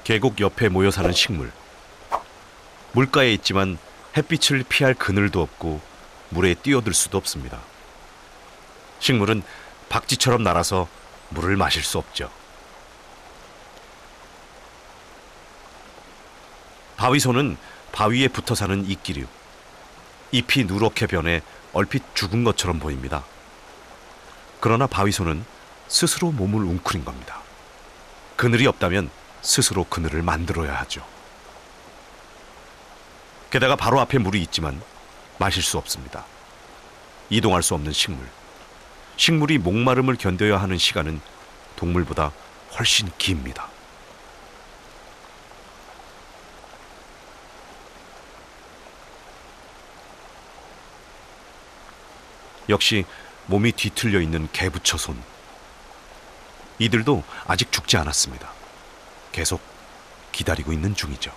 계곡 옆에 모여 사는 식물. 물가에 있지만 햇빛을 피할 그늘도 없고 물에 뛰어들 수도 없습니다. 식물은 박쥐처럼 날아서 물을 마실 수 없죠. 바위소는 바위에 붙어 사는 이끼류. 잎이 누렇게 변해 얼핏 죽은 것처럼 보입니다. 그러나 바위소는 스스로 몸을 웅크린 겁니다. 그늘이 없다면 스스로 그늘을 만들어야 하죠. 게다가 바로 앞에 물이 있지만 마실 수 없습니다. 이동할 수 없는 식물. 식물이 목마름을 견뎌야 하는 시간은 동물보다 훨씬 깁니다. 역시 몸이 뒤틀려 있는 개부처손. 이들도 아직 죽지 않았습니다. 계속 기다리고 있는 중이죠.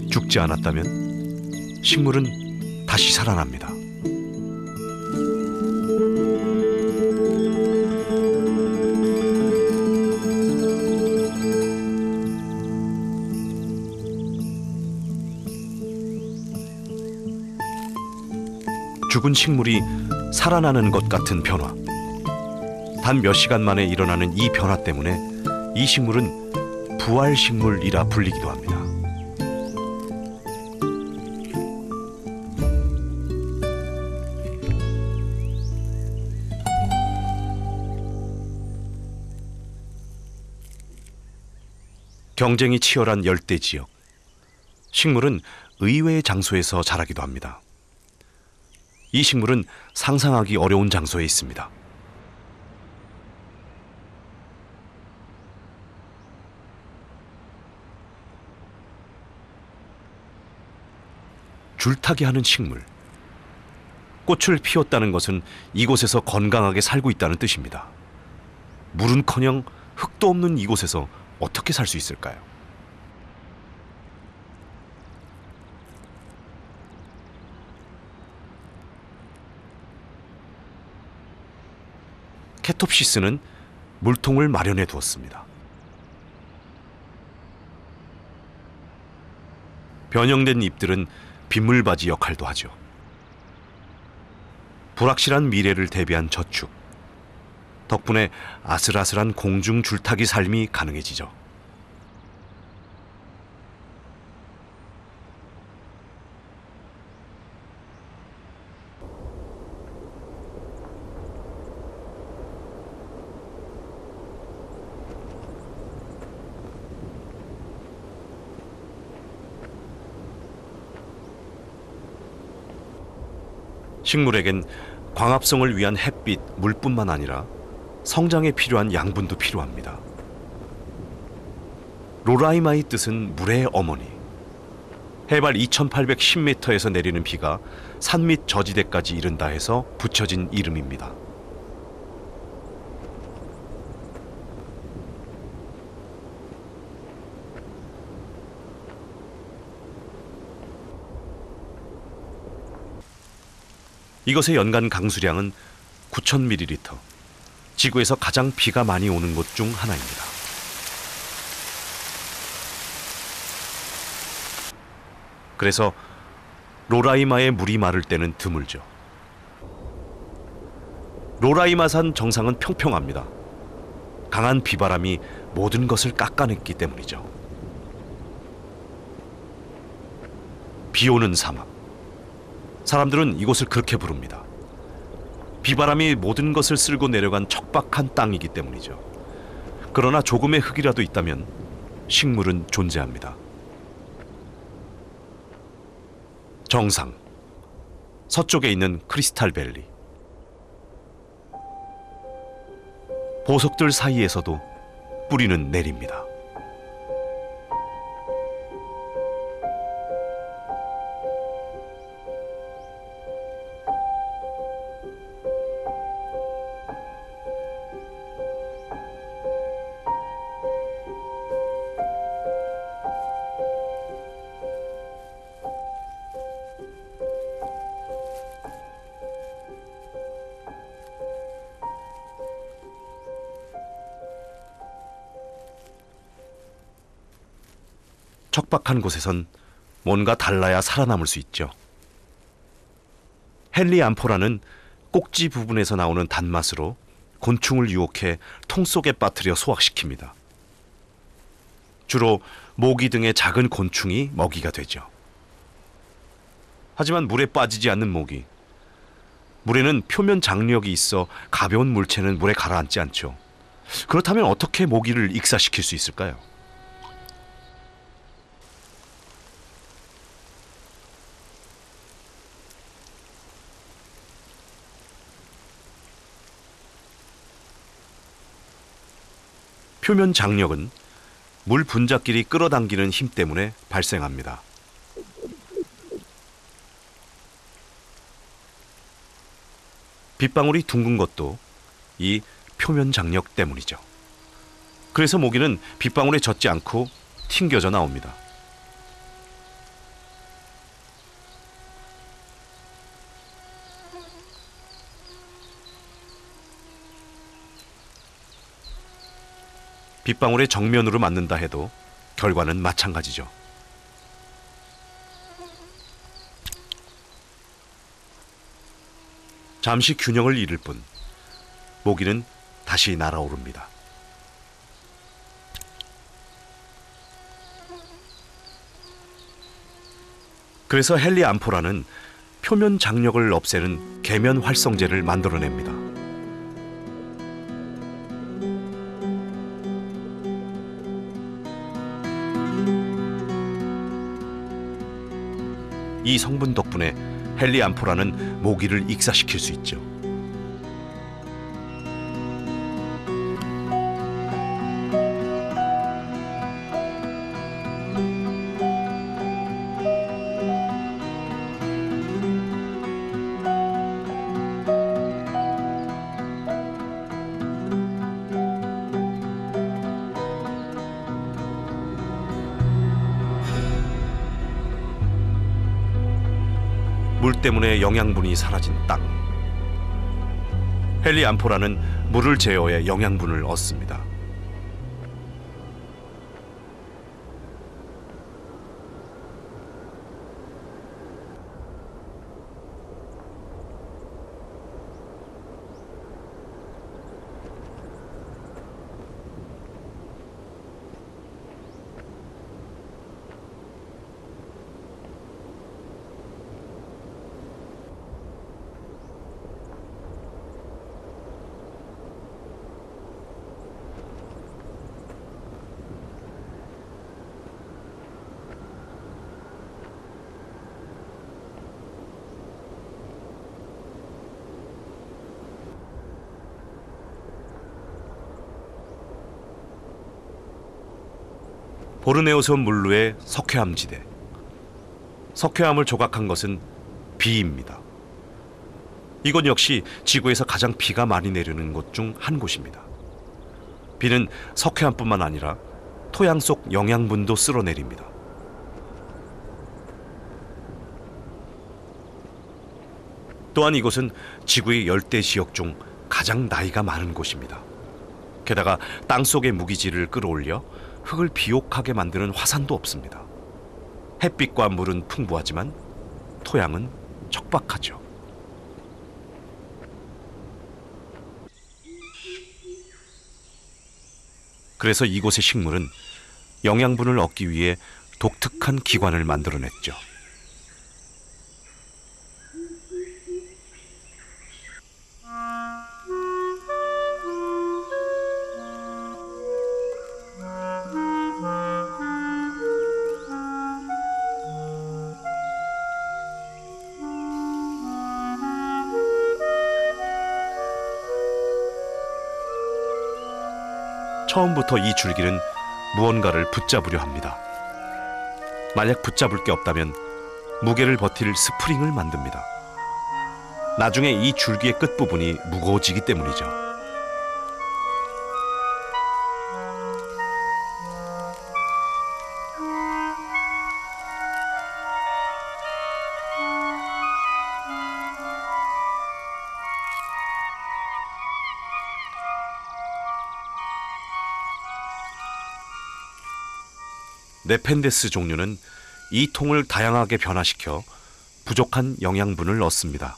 죽지 않았다면 식물은 다시 살아납니다. 죽은 식물이 살아나는 것 같은 변화. 단 몇 시간 만에 일어나는 이 변화 때문에 이 식물은 부활식물이라 불리기도 합니다. 경쟁이 치열한 열대 지역. 식물은 의외의 장소에서 자라기도 합니다. 이 식물은 상상하기 어려운 장소에 있습니다. 줄타기 하는 식물. 꽃을 피웠다는 것은 이곳에서 건강하게 살고 있다는 뜻입니다. 물은커녕 흙도 없는 이곳에서 어떻게 살 수 있을까요? 케톱시스는 물통을 마련해 두었습니다. 변형된 잎들은 빗물바지 역할도 하죠. 불확실한 미래를 대비한 저축. 덕분에 아슬아슬한 공중 줄타기 삶이 가능해지죠. 식물에겐 광합성을 위한 햇빛, 물뿐만 아니라 성장에 필요한 양분도 필요합니다. 로라이마의 뜻은 물의 어머니. 해발 2810m에서 내리는 비가 산 밑 저지대까지 이른다 해서 붙여진 이름입니다. 이것의 연간 강수량은 9,000ml. 지구에서 가장 비가 많이 오는 곳 중 하나입니다. 그래서 로라이마의 물이 마를 때는 드물죠. 로라이마산 정상은 평평합니다. 강한 비바람이 모든 것을 깎아냈기 때문이죠. 비 오는 사막. 사람들은 이곳을 그렇게 부릅니다. 비바람이 모든 것을 쓸고 내려간 척박한 땅이기 때문이죠. 그러나 조금의 흙이라도 있다면 식물은 존재합니다. 정상. 서쪽에 있는 크리스탈밸리. 보석들 사이에서도 뿌리는 내립니다. 척박한 곳에선 뭔가 달라야 살아남을 수 있죠. 헨리 암포라는 꼭지 부분에서 나오는 단맛으로 곤충을 유혹해 통 속에 빠뜨려 소화시킵니다. 주로 모기 등의 작은 곤충이 먹이가 되죠. 하지만 물에 빠지지 않는 모기. 물에는 표면 장력이 있어 가벼운 물체는 물에 가라앉지 않죠. 그렇다면 어떻게 모기를 익사시킬 수 있을까요? 표면 장력은 물 분자끼리 끌어당기는 힘 때문에 발생합니다. 빗방울이 둥근 것도 이 표면 장력 때문이죠. 그래서 모기는 빗방울에 젖지 않고 튕겨져 나옵니다. 빗방울에 정면으로 맞는다 해도 결과는 마찬가지죠. 잠시 균형을 잃을 뿐 모기는 다시 날아오릅니다. 그래서 헨리 암포라는 표면 장력을 없애는 계면 활성제를 만들어냅니다. 이 성분 덕분에 헨리 암포라는 모기를 익사시킬 수 있죠. 물 때문에 영양분이 사라진 땅. 헨리 암포라는 물을 제어해 영양분을 얻습니다. 보르네오섬 물루의 석회암지대. 석회암을 조각한 것은 비입니다. 이곳 역시 지구에서 가장 비가 많이 내리는 곳 중 한 곳입니다. 비는 석회암뿐만 아니라 토양 속 영양분도 쓸어내립니다. 또한 이곳은 지구의 열대 지역 중 가장 나이가 많은 곳입니다. 게다가 땅속의 무기질을 끌어올려 흙을 비옥하게 만드는 화산도 없습니다. 햇빛과 물은 풍부하지만 토양은 척박하죠. 그래서 이곳의 식물은 영양분을 얻기 위해 독특한 기관을 만들어냈죠. 처음부터 이 줄기는 무언가를 붙잡으려 합니다. 만약 붙잡을 게 없다면 무게를 버틸 스프링을 만듭니다. 나중에 이 줄기의 끝부분이 무거워지기 때문이죠. 네펜데스 종류는 이 통을 다양하게 변화시켜 부족한 영양분을 얻습니다.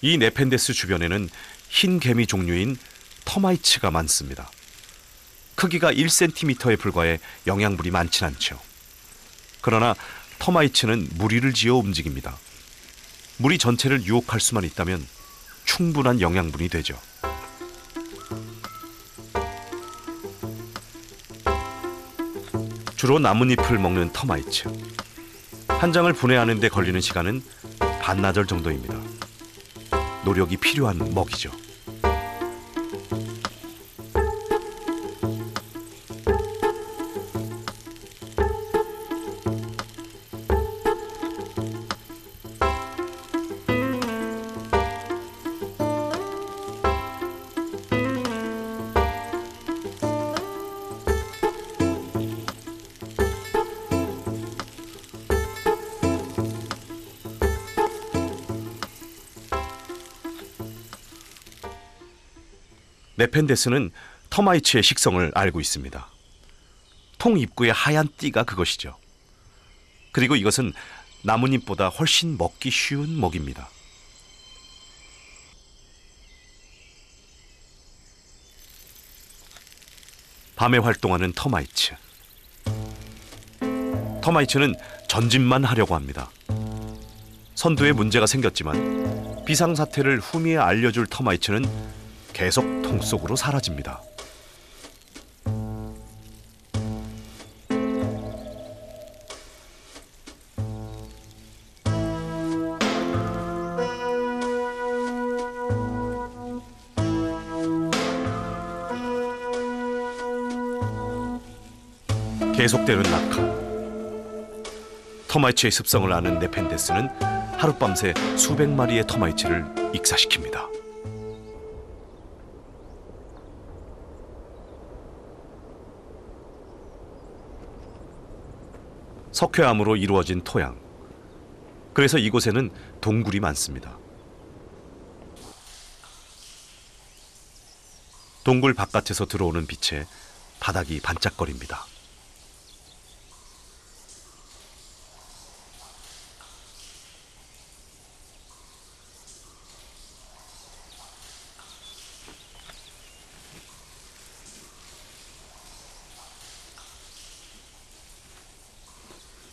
이 네펜데스 주변에는 흰 개미 종류인 터마이츠가 많습니다. 크기가 1cm에 불과해 영양분이 많진 않죠. 그러나 터마이츠는 무리를 지어 움직입니다. 무리 전체를 유혹할 수만 있다면 충분한 영양분이 되죠. 주로 나뭇잎을 먹는 터마이츠. 한 장을 분해하는 데 걸리는 시간은 반나절 정도입니다. 노력이 필요한 먹이죠. 네펜데스는 터마이츠의 식성을 알고 있습니다. 통 입구의 하얀 띠가 그것이죠. 그리고 이것은 나뭇잎보다 훨씬 먹기 쉬운 먹입니다. 밤에 활동하는 터마이츠. 터마이츠는 전진만 하려고 합니다. 선두에 문제가 생겼지만 비상사태를 후미에 알려줄 터마이츠는 계속 통 속으로 사라집니다. 계속되는 낙하. 터마이츠의 습성을 아는 네펜데스는 하룻밤새 수백 마리의 터마이츠를 익사시킵니다. 석회암으로 이루어진 토양. 그래서 이곳에는 동굴이 많습니다. 동굴 바깥에서 들어오는 빛에 바닥이 반짝거립니다.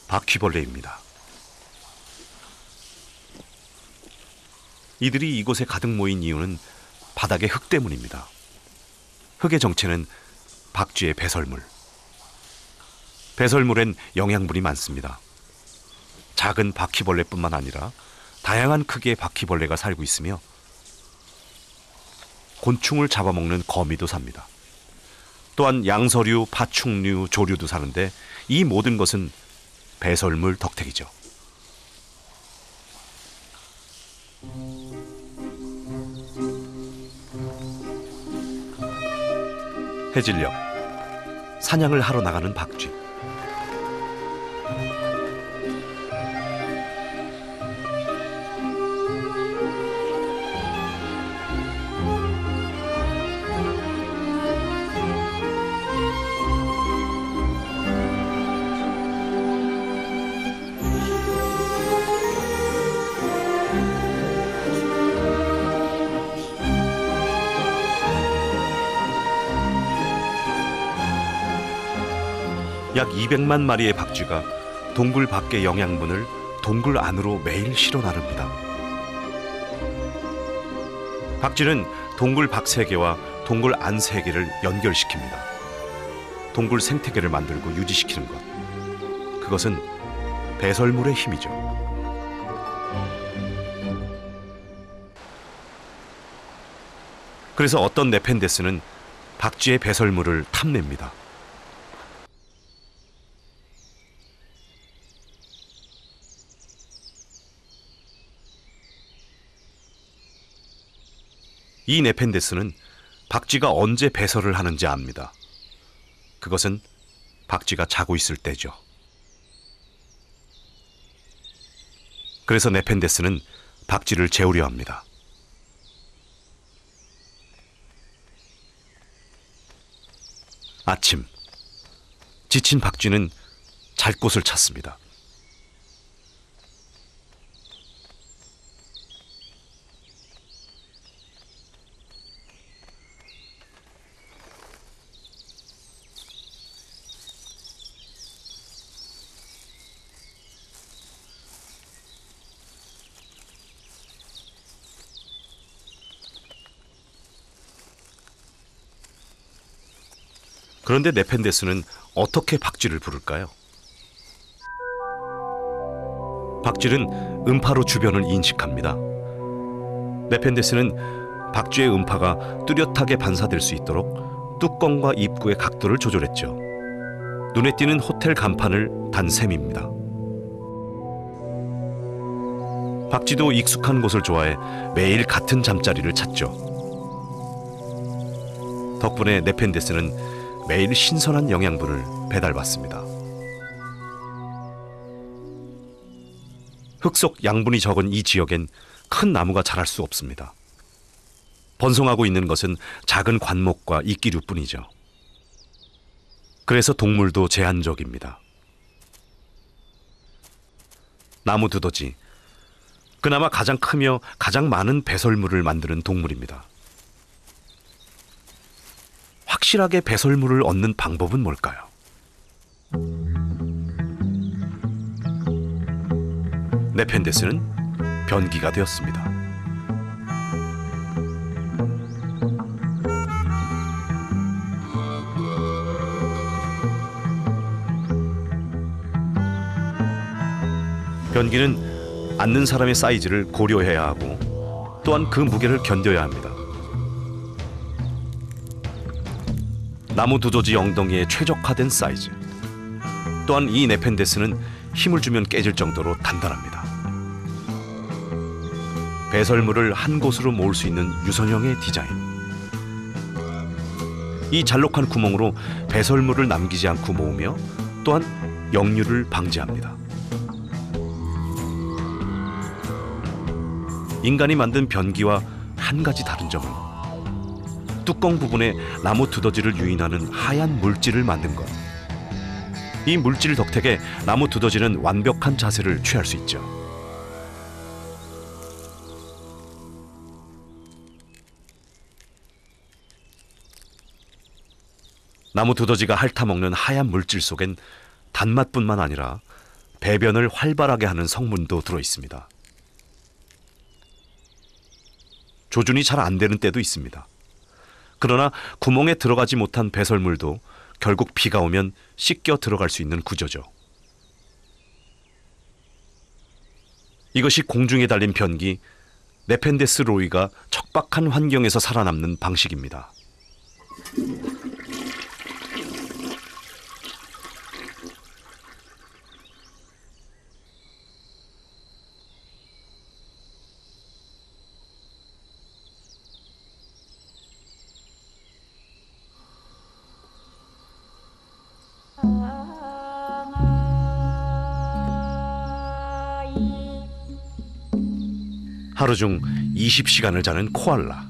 바퀴벌레입니다. 이들이 이곳에 가득 모인 이유는 바닥의 흙 때문입니다. 흙의 정체는 박쥐의 배설물. 배설물엔 영양분이 많습니다. 작은 바퀴벌레뿐만 아니라 다양한 크기의 바퀴벌레가 살고 있으며 곤충을 잡아먹는 거미도 삽니다. 또한 양서류, 파충류, 조류도 사는데 이 모든 것은 배설물 덕택이죠. 해질녘 사냥을 하러 나가는 박쥐. 약 200만 마리의 박쥐가 동굴 밖의 영양분을 동굴 안으로 매일 실어 나릅니다. 박쥐는 동굴 밖 세계와 동굴 안 세계를 연결시킵니다. 동굴 생태계를 만들고 유지시키는 것. 그것은 배설물의 힘이죠. 그래서 어떤 네펜데스는 박쥐의 배설물을 탐냅니다. 이 네펜데스는 박쥐가 언제 배설을 하는지 압니다. 그것은 박쥐가 자고 있을 때죠. 그래서 네펜데스는 박쥐를 재우려 합니다. 아침, 지친 박쥐는 잘 곳을 찾습니다. 그런데 네펜데스는 어떻게 박쥐를 부를까요? 박쥐는 음파로 주변을 인식합니다. 네펜데스는 박쥐의 음파가 뚜렷하게 반사될 수 있도록 뚜껑과 입구의 각도를 조절했죠. 눈에 띄는 호텔 간판을 단 셈입니다. 박쥐도 익숙한 곳을 좋아해 매일 같은 잠자리를 찾죠. 덕분에 네펜데스는 매일 신선한 영양분을 배달받습니다. 흙속 양분이 적은 이 지역엔 큰 나무가 자랄 수 없습니다. 번성하고 있는 것은 작은 관목과 이끼류뿐이죠. 그래서 동물도 제한적입니다. 나무 두더지, 그나마 가장 크며 가장 많은 배설물을 만드는 동물입니다. 확실하게 배설물을 얻는 방법은 뭘까요? 네펜데스는 변기가 되었습니다. 변기는 앉는 사람의 사이즈를 고려해야 하고 또한 그 무게를 견뎌야 합니다. 나무 두더지 엉덩이에 최적화된 사이즈. 또한 이 네펜데스는 힘을 주면 깨질 정도로 단단합니다. 배설물을 한 곳으로 모을 수 있는 유선형의 디자인. 이 잘록한 구멍으로 배설물을 남기지 않고 모으며 또한 역류를 방지합니다. 인간이 만든 변기와 한 가지 다른 점은 뚜껑 부분에 나무 두더지를 유인하는 하얀 물질을 만든 것. 이 물질 덕택에 나무 두더지는 완벽한 자세를 취할 수 있죠. 나무 두더지가 핥아먹는 하얀 물질 속엔 단맛뿐만 아니라 배변을 활발하게 하는 성분도 들어 있습니다. 조준이 잘 안 되는 때도 있습니다. 그러나 구멍에 들어가지 못한 배설물도 결국 비가 오면 씻겨 들어갈 수 있는 구조죠. 이것이 공중에 달린 변기, 네펜데스 로이가 척박한 환경에서 살아남는 방식입니다. 하루 중 20시간을 자는 코알라.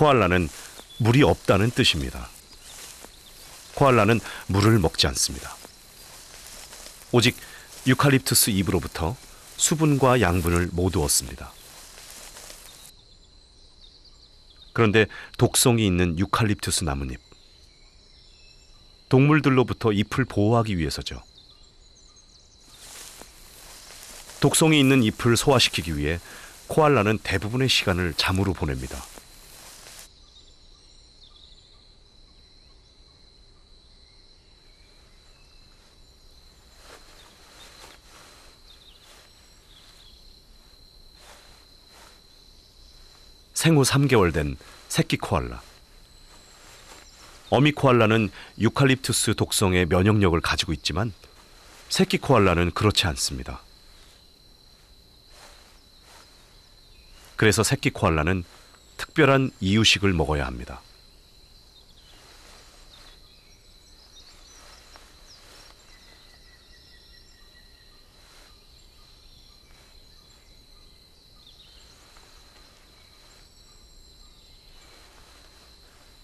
코알라는 물이 없다는 뜻입니다. 코알라는 물을 먹지 않습니다. 오직 유칼립투스 잎으로부터 수분과 양분을 모두 얻습니다. 그런데 독성이 있는 유칼립투스 나뭇잎. 동물들로부터 잎을 보호하기 위해서죠. 독성이 있는 잎을 소화시키기 위해 코알라는 대부분의 시간을 잠으로 보냅니다. 생후 3개월 된 새끼 코알라. 어미 코알라는 유칼립투스 독성의 면역력을 가지고 있지만 새끼 코알라는 그렇지 않습니다. 그래서 새끼 코알라는 특별한 이유식을 먹어야 합니다.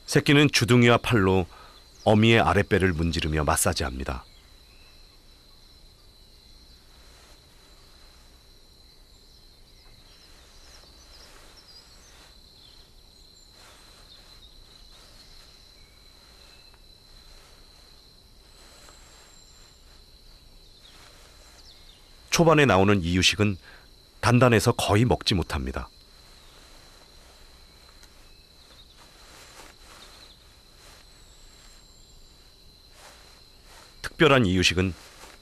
새끼는 주둥이와 팔로 어미의 아랫배를 문지르며 마사지합니다. 초반에 나오는 이유식은 단단해서 거의 먹지 못합니다. 특별한 이유식은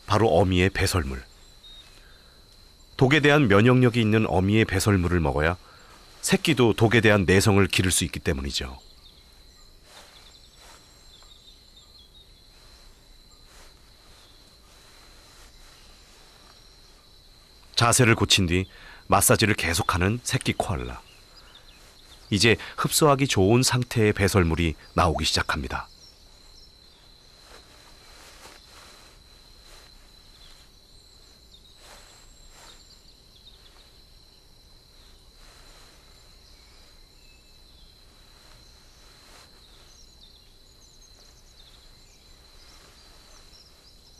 바로 어미의 배설물. 독에 대한 면역력이 있는 어미의 배설물을 먹어야 새끼도 독에 대한 내성을 기를 수 있기 때문이죠. 자세를 고친 뒤 마사지를 계속하는 새끼 코알라. 이제 흡수하기 좋은 상태의 배설물이 나오기 시작합니다.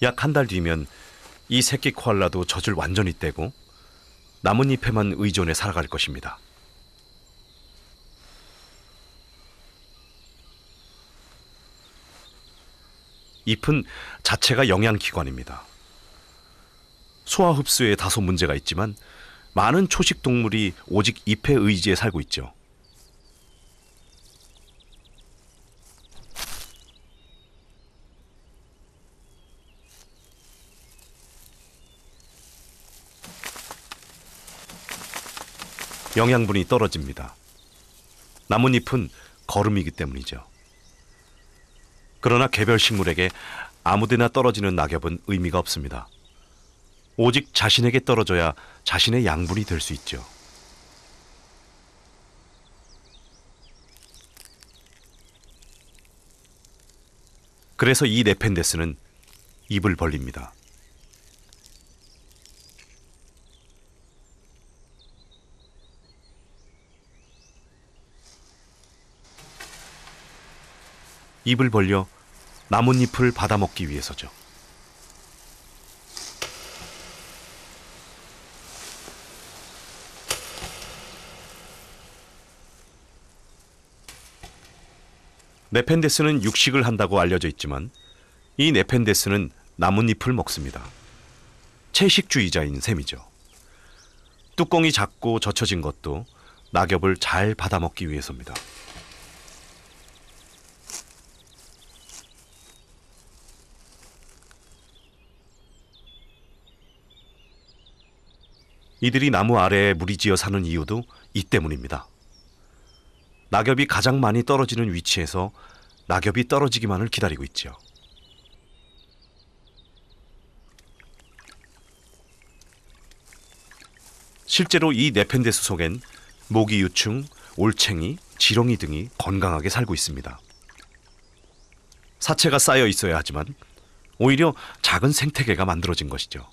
약 한 달 뒤면 이 새끼 코알라도 젖을 완전히 떼고 나뭇잎에만 의존해 살아갈 것입니다. 잎은 자체가 영양기관입니다. 소화 흡수에 다소 문제가 있지만 많은 초식 동물이 오직 잎에 의지해 살고 있죠. 영양분이 떨어집니다. 나뭇잎은 거름이기 때문이죠. 그러나 개별 식물에게 아무데나 떨어지는 낙엽은 의미가 없습니다. 오직 자신에게 떨어져야 자신의 양분이 될 수 있죠. 그래서 이 네펜데스는 입을 벌립니다. 입을 벌려 나뭇잎을 받아먹기 위해서죠. 네펜데스는 육식을 한다고 알려져 있지만 이 네펜데스는 나뭇잎을 먹습니다. 채식주의자인 셈이죠. 뚜껑이 작고 젖혀진 것도 낙엽을 잘 받아먹기 위해서입니다. 이들이 나무 아래에 무리지어 사는 이유도 이 때문입니다. 낙엽이 가장 많이 떨어지는 위치에서 낙엽이 떨어지기만을 기다리고 있죠. 실제로 이 네펜데스 속엔 모기유충, 올챙이, 지렁이 등이 건강하게 살고 있습니다. 사체가 쌓여 있어야 하지만 오히려 작은 생태계가 만들어진 것이죠.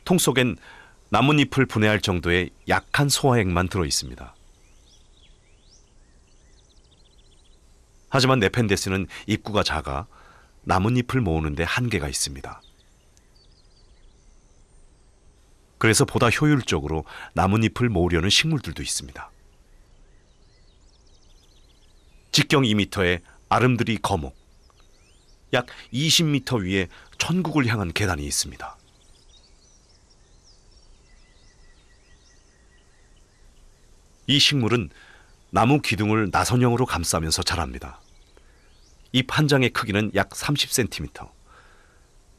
통 속엔 나뭇잎을 분해할 정도의 약한 소화액만 들어 있습니다. 하지만 네펜데스는 입구가 작아 나뭇잎을 모으는데 한계가 있습니다. 그래서 보다 효율적으로 나뭇잎을 모으려는 식물들도 있습니다. 직경 2m의 아름드리 거목, 약 20m 위에 천국을 향한 계단이 있습니다. 이 식물은 나무 기둥을 나선형으로 감싸면서 자랍니다. 잎 한 장의 크기는 약 30cm.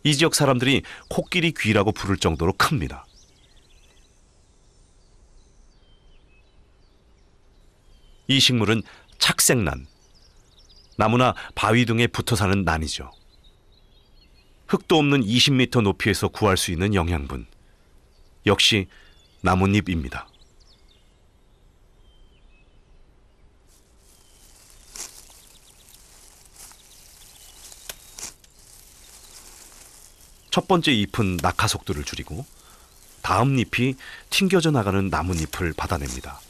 이 지역 사람들이 코끼리 귀라고 부를 정도로 큽니다. 이 식물은 착색난, 나무나 바위 등에 붙어 사는 난이죠. 흙도 없는 20m 높이에서 구할 수 있는 영양분, 역시 나뭇잎입니다. 첫 번째 잎은 낙하 속도를 줄이고 다음 잎이 튕겨져 나가는 나뭇잎을 받아냅니다.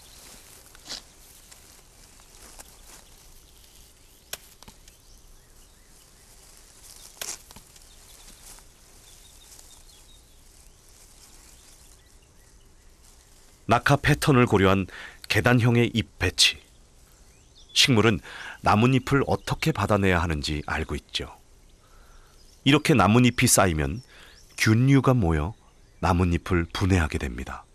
낙하 패턴을 고려한 계단형의 잎 배치. 식물은 나뭇잎을 어떻게 받아내야 하는지 알고 있죠. 이렇게 나뭇잎이 쌓이면 균류가 모여 나뭇잎을 분해하게 됩니다.